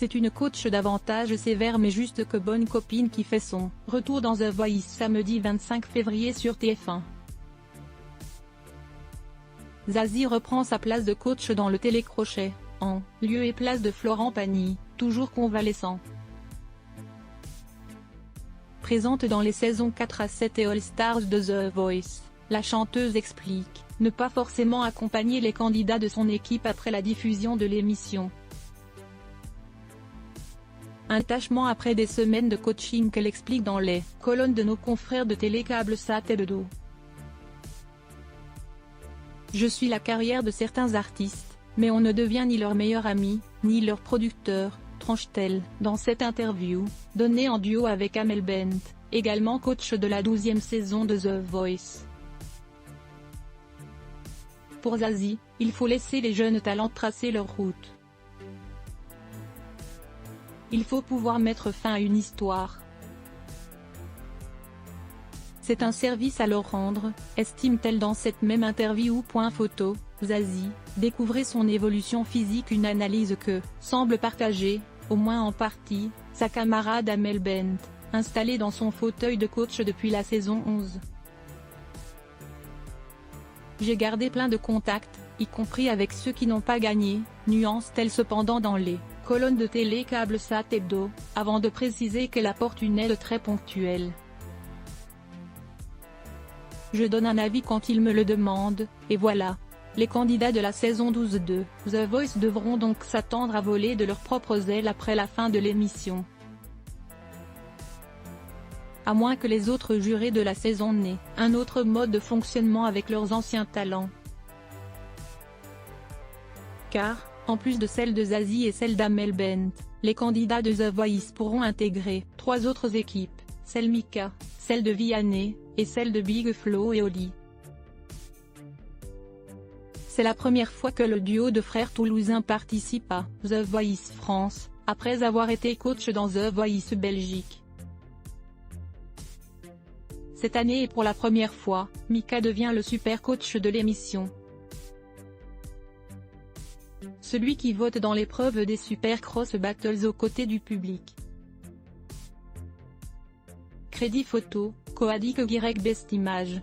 C'est une coach davantage sévère mais juste que bonne copine qui fait son retour dans The Voice samedi 25 février sur TF1. Zazie reprend sa place de coach dans le télécrochet, en lieu et place de Florent Pagny, toujours convalescent. Présente dans les saisons 4 à 7 et All Stars de The Voice, la chanteuse explique ne pas forcément accompagner les candidats de son équipe après la diffusion de l'émission. Un détachement après des semaines de coaching qu'elle explique dans les colonnes de nos confrères de Télécable Sat Hebdo. Je suis la carrière de certains artistes, mais on ne devient ni leur meilleur ami, ni leur producteur, tranche-t-elle, dans cette interview, donnée en duo avec Amel Bent, également coach de la 12e saison de The Voice. Pour Zazie, il faut laisser les jeunes talents tracer leur route. Il faut pouvoir mettre fin à une histoire. C'est un service à leur rendre, estime-t-elle dans cette même interview. Photo, Zazie, découvrez son évolution physique, une analyse que semble partager, au moins en partie, sa camarade Amel Bent, installée dans son fauteuil de coach depuis la saison 11. J'ai gardé plein de contacts, y compris avec ceux qui n'ont pas gagné, nuance-t-elle cependant dans les colonnes de Télécable Sat Hebdo, avant de préciser qu'elle apporte une aide très ponctuelle. Je donne un avis quand ils me le demandent, et voilà. Les candidats de la saison 12 de The Voice devront donc s'attendre à voler de leurs propres ailes après la fin de l'émission. À moins que les autres jurés de la saison n'aient un autre mode de fonctionnement avec leurs anciens talents. Car, en plus de celle de Zazie et celle d'Amel Bent, les candidats de The Voice pourront intégrer 3 autres équipes, celle Mika, celle de Vianney, et celle de Big Flo et Oli. C'est la première fois que le duo de frères toulousains participe à The Voice France, après avoir été coach dans The Voice Belgique. Cette année et pour la première fois, Mika devient le super coach de l'émission. Celui qui vote dans l'épreuve des Super Cross Battles aux côtés du public. Crédit photo, Coadic Best Image.